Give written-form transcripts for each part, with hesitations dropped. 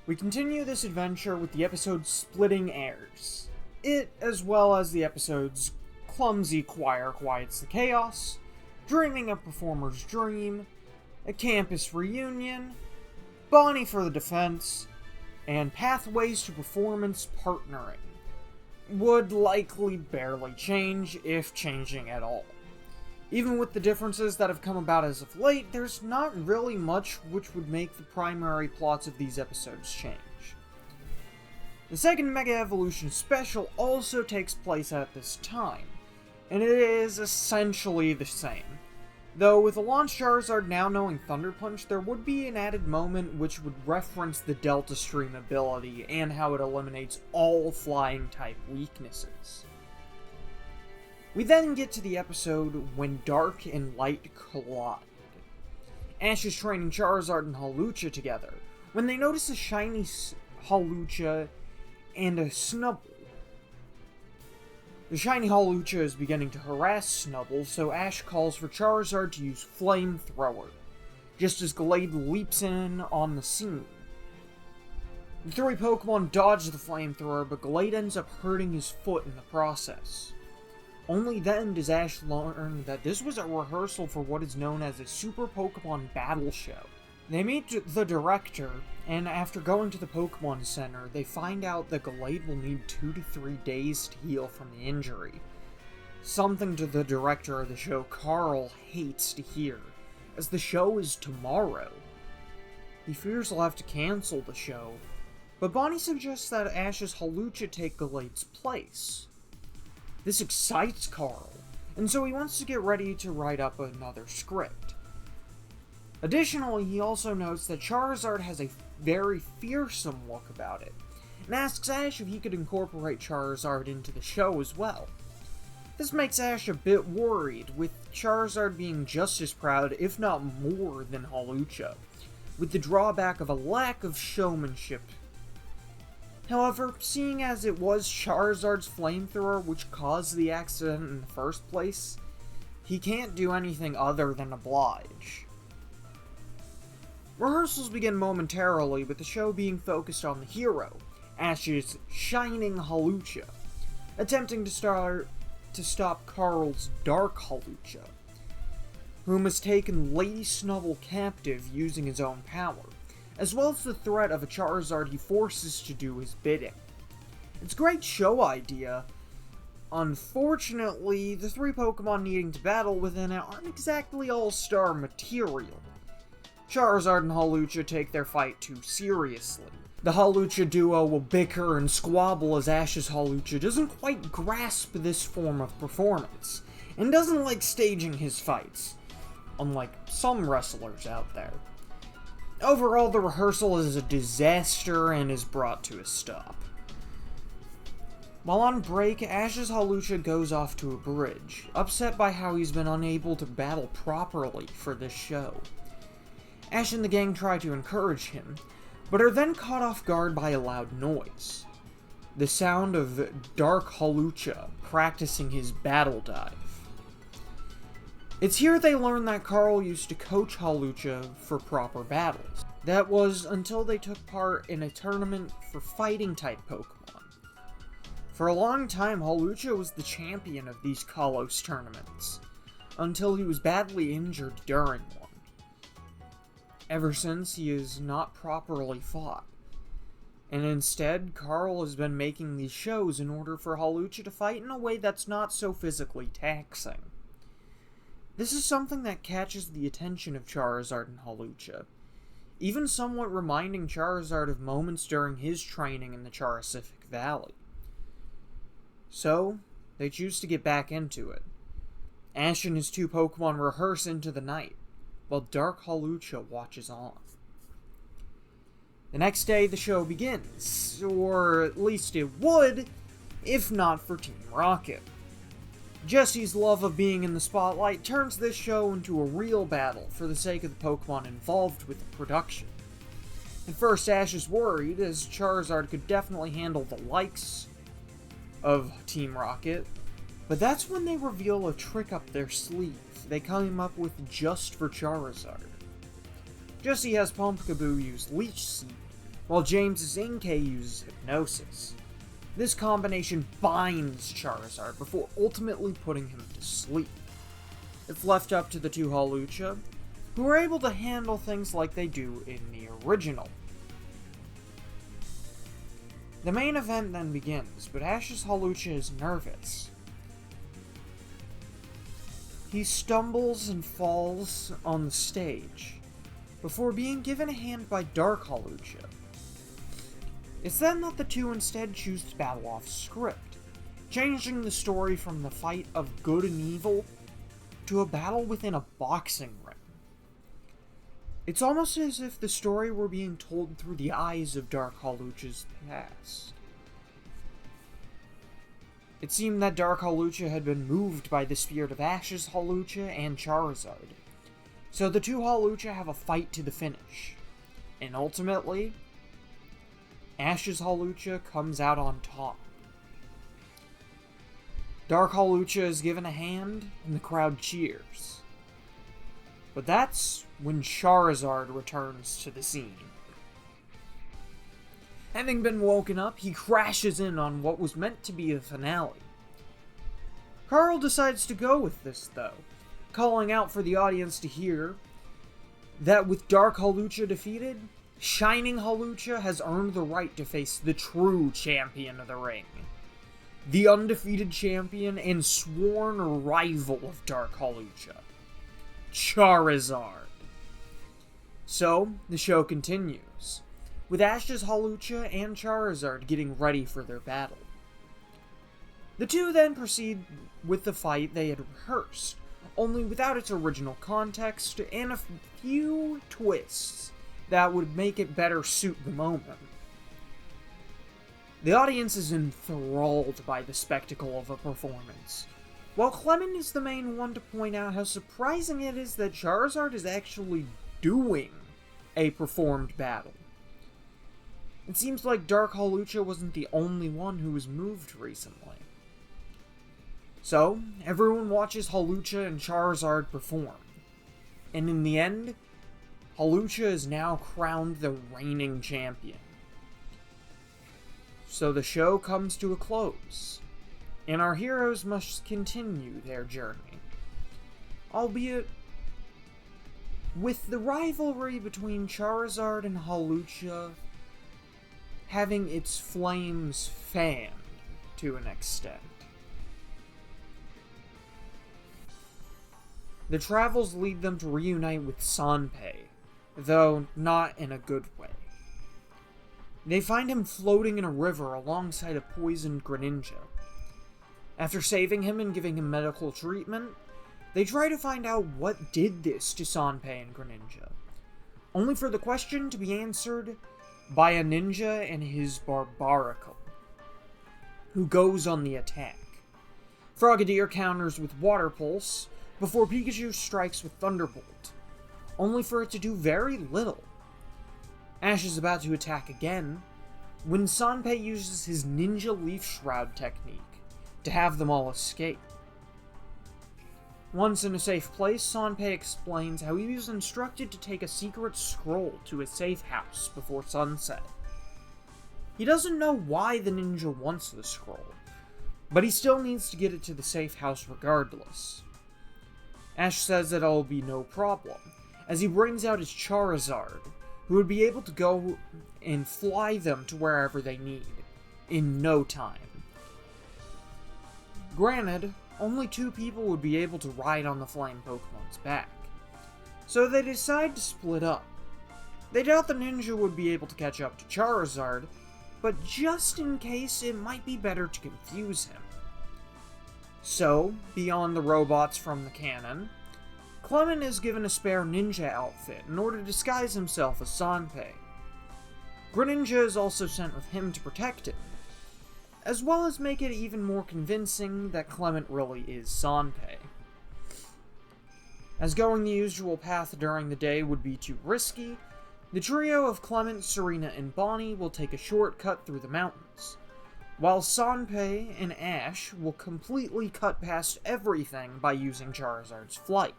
We continue this adventure with the episode Splitting Airs. It, as well as the episode's Clumsy Choir Quiets the Chaos, Dreaming a Performer's Dream, a Campus Reunion, Bonnie for the Defense, and Pathways to Performance Partnering would likely barely change, if changing at all. Even with the differences that have come about as of late, there's not really much which would make the primary plots of these episodes change. The second Mega Evolution special also takes place at this time, and it is essentially the same. Though with the launch Charizard now knowing Thunder Punch, there would be an added moment which would reference the Delta Stream ability and how it eliminates all flying type weaknesses. We then get to the episode When Dark and Light Collide. Ash is training Charizard and Hawlucha together, when they notice a shiny Hawlucha and a Snubbull. The shiny Hawlucha is beginning to harass Snubbull, so Ash calls for Charizard to use Flamethrower, just as Glade leaps in on the scene. The three Pokemon dodge the Flamethrower, but Glade ends up hurting his foot in the process. Only then does Ash learn that this was a rehearsal for what is known as a Super Pokemon Battle Show. They meet the director, and after going to the Pokemon Center, they find out that Glade will need 2 to 3 days to heal from the injury. Something to the director of the show, Carl, hates to hear, as the show is tomorrow. He fears he'll have to cancel the show, but Bonnie suggests that Ash's Hawlucha take Glade's place. This excites Carl, and so he wants to get ready to write up another script. Additionally, he also notes that Charizard has a very fearsome look about it, and asks Ash if he could incorporate Charizard into the show as well. This makes Ash a bit worried, with Charizard being just as proud, if not more, than Hawlucha, with the drawback of a lack of showmanship. However, seeing as it was Charizard's Flamethrower which caused the accident in the first place, he can't do anything other than oblige. Rehearsals begin momentarily, with the show being focused on the hero, Ash's shining Hawlucha, attempting to stop Carl's dark Hawlucha, whom has taken Lady Snubbull captive using his own power, as well as the threat of a Charizard he forces to do his bidding. It's a great show idea. Unfortunately, the three Pokemon needing to battle within it aren't exactly all-star material. Charizard and Hawlucha take their fight too seriously. The Hawlucha duo will bicker and squabble as Ash's Hawlucha doesn't quite grasp this form of performance, and doesn't like staging his fights, unlike some wrestlers out there. Overall, the rehearsal is a disaster and is brought to a stop. While on break, Ash's Hawlucha goes off to a bridge, upset by how he's been unable to battle properly for this show. Ash and the gang try to encourage him, but are then caught off guard by a loud noise. The sound of Dark Hawlucha practicing his battle dive. It's here they learn that Carl used to coach Hawlucha for proper battles. That was until they took part in a tournament for fighting-type Pokemon. For a long time, Hawlucha was the champion of these Kalos tournaments, until he was badly injured during one. Ever since, he has not properly fought, and instead, Carl has been making these shows in order for Hawlucha to fight in a way that's not so physically taxing. This is something that catches the attention of Charizard and Hawlucha, even somewhat reminding Charizard of moments during his training in the Charcific Valley. So, they choose to get back into it. Ash and his two Pokemon rehearse into the night, while Dark Hawlucha watches on. The next day, the show begins, or at least it would, if not for Team Rocket. Jesse's love of being in the spotlight turns this show into a real battle for the sake of the Pokemon involved with the production. At first, Ash is worried, as Charizard could definitely handle the likes of Team Rocket, but that's when they reveal a trick up their sleeve they come up with just for Charizard. Jesse has Pumpkaboo use Leech Seed, while James's Inkay uses hypnosis. This combination binds Charizard before ultimately putting him to sleep. If left up to the two Hawlucha, who are able to handle things like they do in the original. The main event then begins, but Ash's Hawlucha is nervous. He stumbles and falls on the stage, before being given a hand by Dark Hawlucha. It's then that the two instead choose to battle off script, changing the story from the fight of good and evil to a battle within a boxing ring. It's almost as if the story were being told through the eyes of Dark Hawlucha's past. It seemed that Dark Hawlucha had been moved by the spirit of Ash's Hawlucha and Charizard, so the two Hawlucha have a fight to the finish, and ultimately, Ash's Hawlucha comes out on top. Dark Hawlucha is given a hand, and the crowd cheers. But that's when Charizard returns to the scene. Having been woken up, he crashes in on what was meant to be a finale. Carl decides to go with this, though, calling out for the audience to hear that with Dark Hawlucha defeated, Shining Hawlucha has earned the right to face the true champion of the ring. The undefeated champion and sworn rival of Dark Hawlucha, Charizard. So, the show continues, with Ash's Hawlucha and Charizard getting ready for their battle. The two then proceed with the fight they had rehearsed, only without its original context and a few twists that would make it better suit the moment. The audience is enthralled by the spectacle of a performance, while Clement is the main one to point out how surprising it is that Charizard is actually doing a performed battle. It seems like Dark Hawlucha wasn't the only one who was moved recently. So, everyone watches Hawlucha and Charizard perform, and in the end, Hawlucha is now crowned the reigning champion. So the show comes to a close, and our heroes must continue their journey. Albeit, with the rivalry between Charizard and Hawlucha having its flames fanned to an extent. The travels lead them to reunite with Sanpei, though not in a good way. They find him floating in a river alongside a poisoned Greninja. After saving him and giving him medical treatment, they try to find out what did this to Sanpei and Greninja, only for the question to be answered by a ninja and his Barbaracle, who goes on the attack. Frogadier counters with Water Pulse, before Pikachu strikes with Thunderbolt, only for it to do very little. Ash is about to attack again, when Sanpei uses his Ninja Leaf Shroud technique to have them all escape. Once in a safe place, Sanpei explains how he was instructed to take a secret scroll to a safe house before sunset. He doesn't know why the ninja wants the scroll, but he still needs to get it to the safe house regardless. Ash says that it'll be no problem, as he brings out his Charizard, who would be able to go and fly them to wherever they need, in no time. Granted, only 2 people would be able to ride on the flying Pokemon's back, so they decide to split up. They doubt the ninja would be able to catch up to Charizard, but just in case, it might be better to confuse him. So, beyond the robots from the canon, Clement is given a spare ninja outfit in order to disguise himself as Sanpei. Greninja is also sent with him to protect him, as well as make it even more convincing that Clement really is Sanpei. As going the usual path during the day would be too risky, the trio of Clement, Serena, and Bonnie will take a shortcut through the mountains, while Sanpei and Ash will completely cut past everything by using Charizard's flight.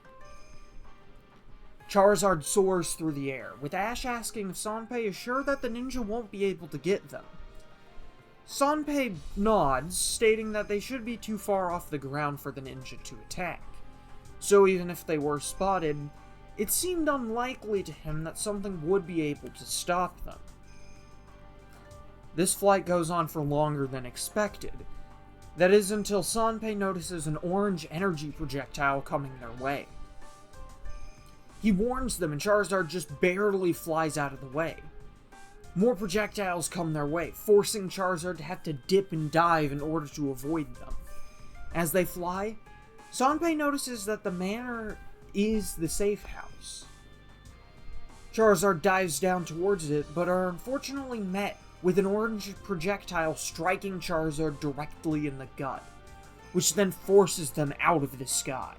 Charizard soars through the air, with Ash asking if Sanpei is sure that the ninja won't be able to get them. Sanpei nods, stating that they should be too far off the ground for the ninja to attack. So even if they were spotted, it seemed unlikely to him that something would be able to stop them. This flight goes on for longer than expected. That is until Sanpei notices an orange energy projectile coming their way. He warns them and Charizard just barely flies out of the way. More projectiles come their way, forcing Charizard to have to dip and dive in order to avoid them. As they fly, Sanpei notices that the manor is the safe house. Charizard dives down towards it, but are unfortunately met with an orange projectile striking Charizard directly in the gut, which then forces them out of the sky.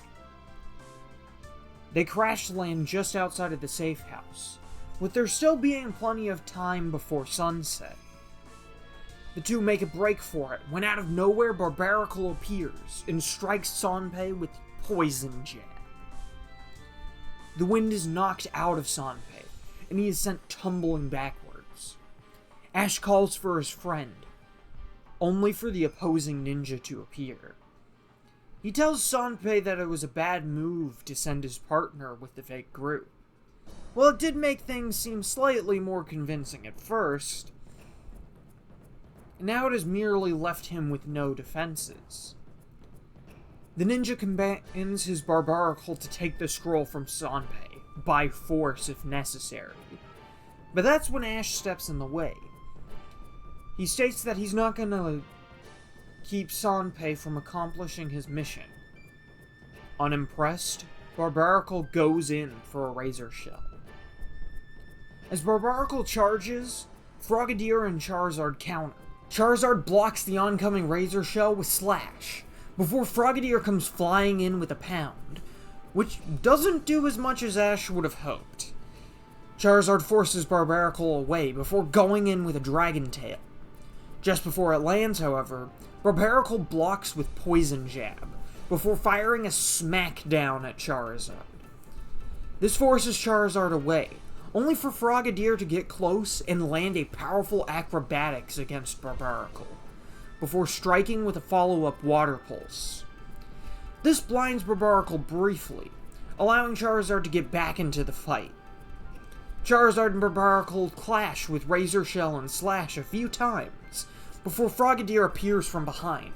They crash land just outside of the safe house, with there still being plenty of time before sunset. The two make a break for it, when out of nowhere Barbaracle appears and strikes Sanpei with Poison Jab. The wind is knocked out of Sanpei, and he is sent tumbling backwards. Ash calls for his friend, only for the opposing ninja to appear. He tells Sanpei that it was a bad move to send his partner with the fake group. Well, it did make things seem slightly more convincing at first, and now it has merely left him with no defenses. The ninja commands his Barbaracle to take the scroll from Sanpei, by force if necessary. But that's when Ash steps in the way. He states that he's not gonna keep Sanpei from accomplishing his mission. Unimpressed, Barbaracle goes in for a Razor Shell. As Barbaracle charges, Frogadier and Charizard counter. Charizard blocks the oncoming Razor Shell with Slash, before Frogadier comes flying in with a Pound, which doesn't do as much as Ash would have hoped. Charizard forces Barbaracle away before going in with a Dragon Tail. Just before it lands, however, Barbaracle blocks with Poison Jab, before firing a smackdown at Charizard. This forces Charizard away, only for Frogadier to get close and land a powerful acrobatics against Barbaracle, before striking with a follow-up Water Pulse. This blinds Barbaracle briefly, allowing Charizard to get back into the fight. Charizard and Barbaracle clash with Razor Shell and Slash a few times, before Frogadier appears from behind,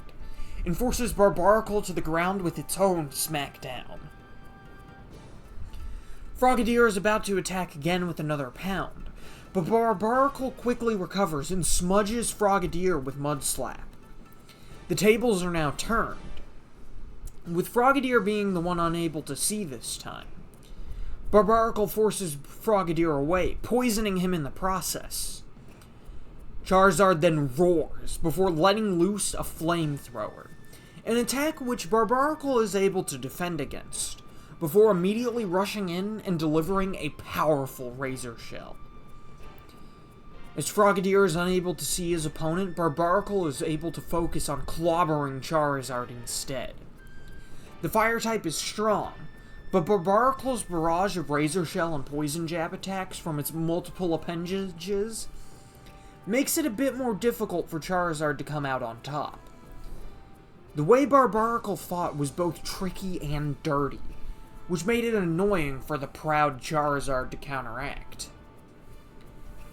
and forces Barbaracle to the ground with its own smackdown. Frogadier is about to attack again with another Pound, but Barbaracle quickly recovers and smudges Frogadier with Mud Slap. The tables are now turned, with Frogadier being the one unable to see this time. Barbaracle forces Frogadier away, poisoning him in the process. Charizard then roars before letting loose a flamethrower, an attack which Barbaracle is able to defend against, before immediately rushing in and delivering a powerful Razor Shell. As Frogadier is unable to see his opponent, Barbaracle is able to focus on clobbering Charizard instead. The fire type is strong, but Barbaracle's barrage of Razor Shell and Poison Jab attacks from its multiple appendages makes it a bit more difficult for Charizard to come out on top. The way Barbaracle fought was both tricky and dirty, which made it annoying for the proud Charizard to counteract.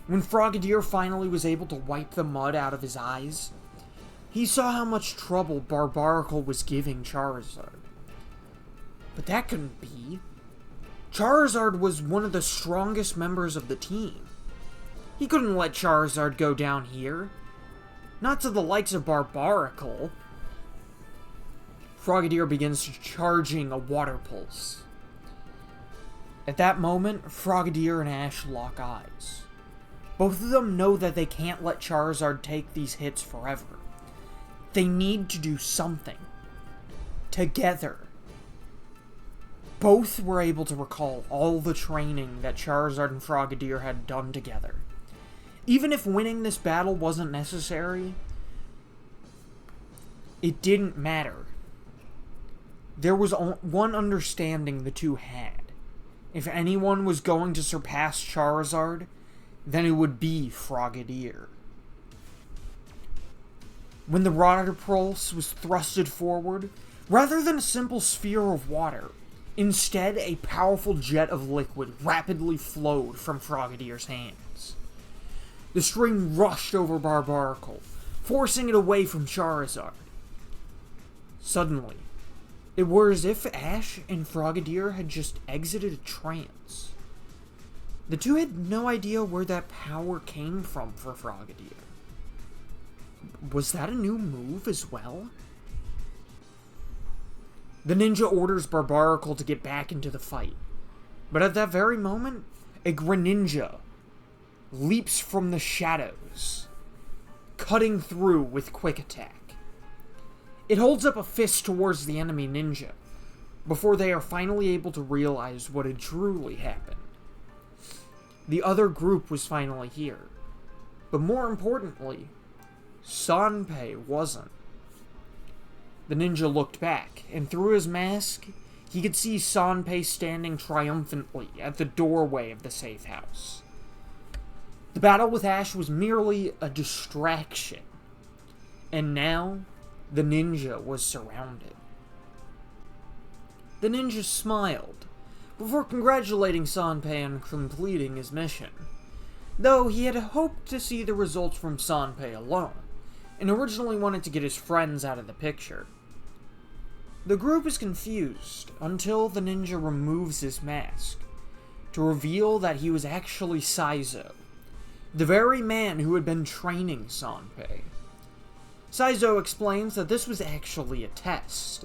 When Frogadier finally was able to wipe the mud out of his eyes, he saw how much trouble Barbaracle was giving Charizard. But that couldn't be. Charizard was one of the strongest members of the team. He couldn't let Charizard go down here. Not to the likes of Barbaracle. Frogadier begins charging a Water Pulse. At that moment, Frogadier and Ash lock eyes. Both of them know that they can't let Charizard take these hits forever. They need to do something. Together. Both were able to recall all the training that Charizard and Frogadier had done together. Even if winning this battle wasn't necessary, it didn't matter. There was one understanding the two had, If anyone was going to surpass Charizard, then it would be Frogadier. When the Rotoprulse was thrusted forward, rather than a simple sphere of water, instead a powerful jet of liquid rapidly flowed from Frogadier's hands. The stream rushed over Barbaracle, forcing it away from Charizard. Suddenly, it were as if Ash and Frogadier had just exited a trance. The two had no idea where that power came from for Frogadier. Was that a new move as well? The ninja orders Barbaracle to get back into the fight, but at that very moment, a Greninja leaps from the shadows, cutting through with quick attack. It holds up a fist towards the enemy ninja, before they are finally able to realize what had truly happened. The other group was finally here, but more importantly, Sanpei wasn't. The ninja looked back, and through his mask, he could see Sanpei standing triumphantly at the doorway of the safe house. The battle with Ash was merely a distraction, and now the ninja was surrounded. The ninja smiled, before congratulating Sanpei on completing his mission, though he had hoped to see the results from Sanpei alone, and originally wanted to get his friends out of the picture. The group is confused until the ninja removes his mask, to reveal that he was actually Saizo, the very man who had been training Sanpei. Saizo explains that this was actually a test.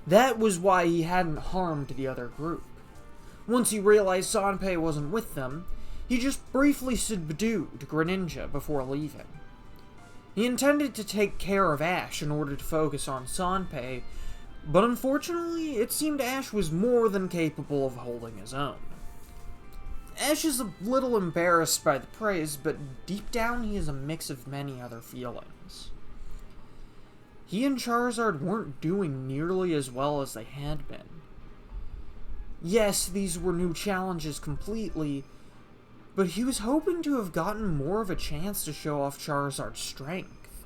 That was why he hadn't harmed the other group. Once he realized Sanpei wasn't with them, he just briefly subdued Greninja before leaving. He intended to take care of Ash in order to focus on Sanpei, but unfortunately, it seemed Ash was more than capable of holding his own. Ash is a little embarrassed by the praise, but deep down he has a mix of many other feelings. He and Charizard weren't doing nearly as well as they had been. Yes, these were new challenges completely, but he was hoping to have gotten more of a chance to show off Charizard's strength.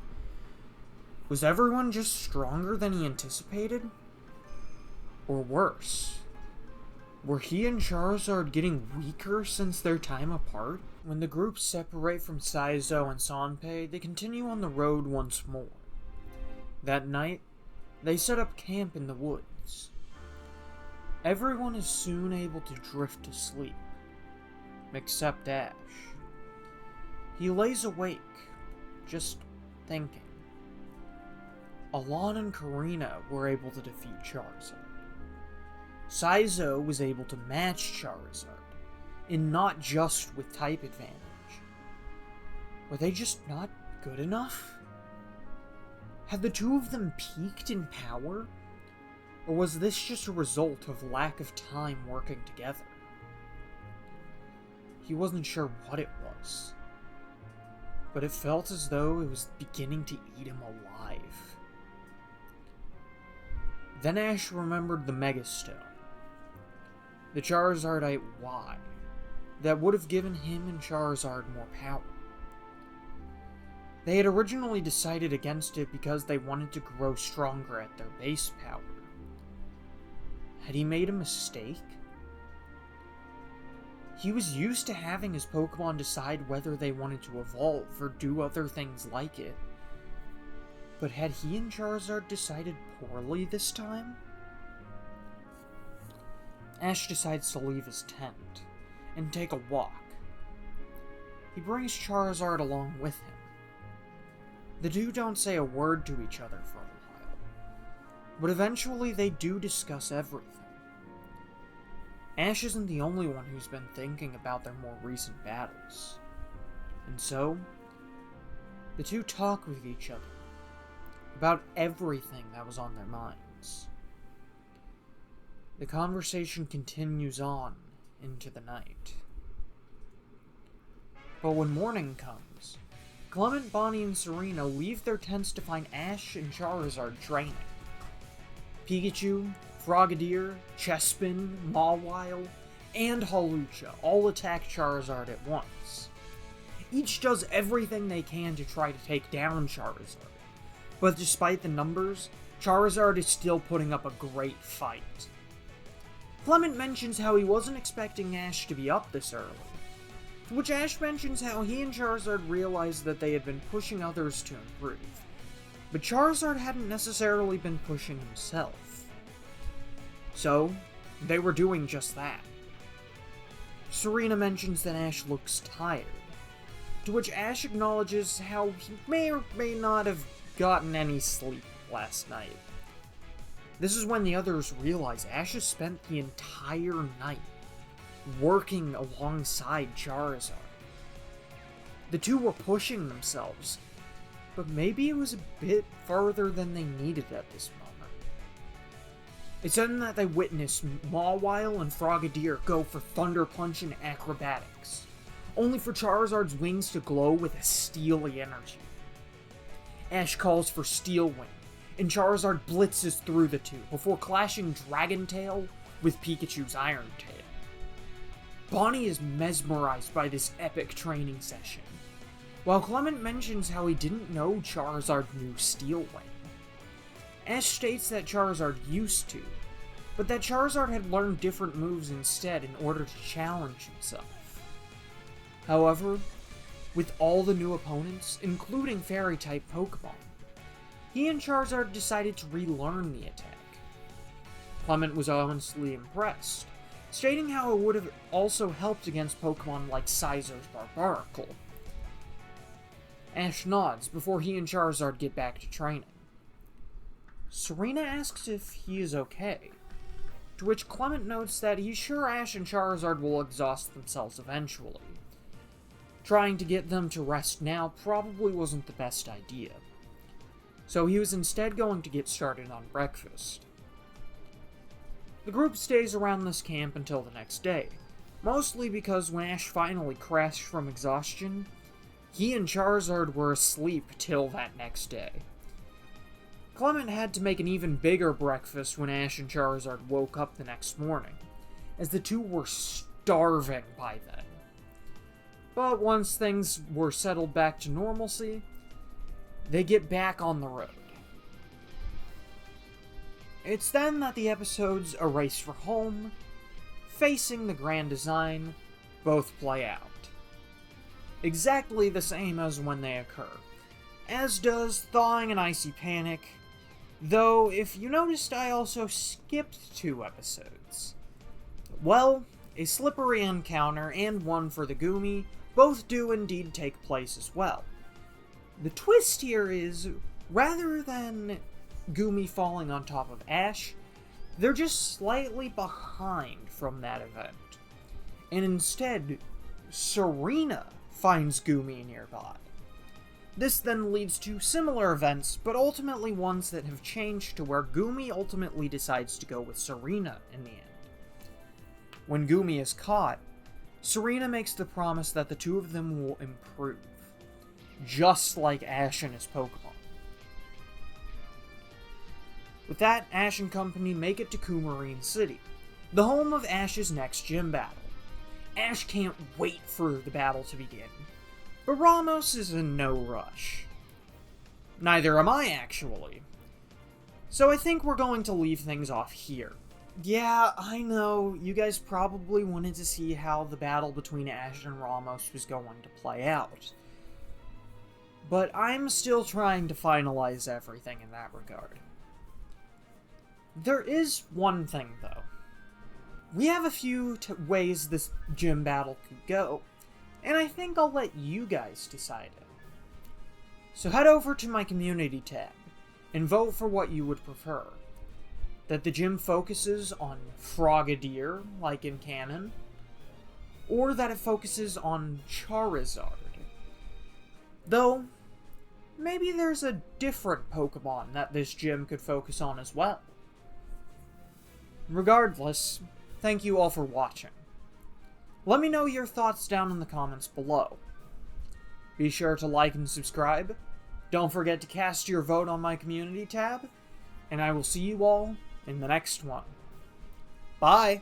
Was everyone just stronger than he anticipated? Or worse? Were he and Charizard getting weaker since their time apart? When the groups separate from Saizo and Sanpei, they continue on the road once more. That night, they set up camp in the woods. Everyone is soon able to drift to sleep, except Ash. He lays awake, just thinking. Alon and Karina were able to defeat Charizard. Saizo was able to match Charizard, and not just with type advantage. Were they just not good enough? Had the two of them peaked in power? Or was this just a result of lack of time working together? He wasn't sure what it was, but it felt as though it was beginning to eat him alive. Then Ash remembered the Mega Stone, the Charizardite Y, that would have given him and Charizard more power. They had originally decided against it because they wanted to grow stronger at their base power. Had he made a mistake? He was used to having his Pokemon decide whether they wanted to evolve or do other things like it. But had he and Charizard decided poorly this time? Ash decides to leave his tent and take a walk. He brings Charizard along with him. The two don't say a word to each other for a while, but eventually they do discuss everything. Ash isn't the only one who's been thinking about their more recent battles, and so, the two talk with each other about everything that was on their minds. The conversation continues on into the night. But when morning comes, Clement, Bonnie, and Serena leave their tents to find Ash and Charizard training. Pikachu, Frogadier, Chespin, Mawile, and Hawlucha all attack Charizard at once. Each does everything they can to try to take down Charizard, but despite the numbers, Charizard is still putting up a great fight. Clement mentions how he wasn't expecting Ash to be up this early, to which Ash mentions how he and Charizard realized that they had been pushing others to improve, but Charizard hadn't necessarily been pushing himself. So, they were doing just that. Serena mentions that Ash looks tired, to which Ash acknowledges how he may or may not have gotten any sleep last night. This is when the others realize Ash has spent the entire night working alongside Charizard. The two were pushing themselves, but maybe it was a bit farther than they needed at this moment. It's then that they witness Mawile and Frogadier go for Thunder Punch and Acrobatics, only for Charizard's wings to glow with a steely energy. Ash calls for Steel Wing, and Charizard blitzes through the two before clashing Dragon Tail with Pikachu's Iron Tail. Bonnie is mesmerized by this epic training session, while Clement mentions how he didn't know Charizard knew Steel Wing. Ash states that Charizard used to, but that Charizard had learned different moves instead in order to challenge himself. However, with all the new opponents, including Fairy-type Pokemon, he and Charizard decided to relearn the attack. Clement was honestly impressed, stating how it would have also helped against Pokemon like Scizor's Barbaracle. Ash nods before he and Charizard get back to training. Serena asks if he is okay, to which Clement notes that he's sure Ash and Charizard will exhaust themselves eventually. Trying to get them to rest now probably wasn't the best idea, so he was instead going to get started on breakfast. The group stays around this camp until the next day, mostly because when Ash finally crashed from exhaustion, he and Charizard were asleep till that next day. Clement had to make an even bigger breakfast when Ash and Charizard woke up the next morning, as the two were starving by then. But once things were settled back to normalcy, they get back on the road. It's then that the episodes A Race for Home, Facing the Grand Design, both play out. Exactly the same as when they occur, as does Thawing and Icy Panic, though if you noticed I also skipped 2 episodes. Well, a Slippery Encounter and one for the Goomy both do indeed take place as well. The twist here is, rather than Goomy falling on top of Ash, they're just slightly behind from that event. And instead, Serena finds Goomy nearby. This then leads to similar events, but ultimately ones that have changed to where Goomy ultimately decides to go with Serena in the end. When Goomy is caught, Serena makes the promise that the two of them will improve, just like Ash and his Pokemon. With that, Ash and company make it to Coumarine City, the home of Ash's next gym battle. Ash can't wait for the battle to begin, but Ramos is in no rush. Neither am I, actually. So I think we're going to leave things off here. Yeah, I know, you guys probably wanted to see how the battle between Ash and Ramos was going to play out. But I'm still trying to finalize everything in that regard. There is one thing, though. We have a few ways this gym battle could go, and I think I'll let you guys decide it. So head over to my community tab, and vote for what you would prefer. That the gym focuses on Frogadier, like in canon, or that it focuses on Charizard. Though, maybe there's a different Pokemon that this gym could focus on as well. Regardless, thank you all for watching. Let me know your thoughts down in the comments below. Be sure to like and subscribe. Don't forget to cast your vote on my community tab, and I will see you all in the next one. Bye!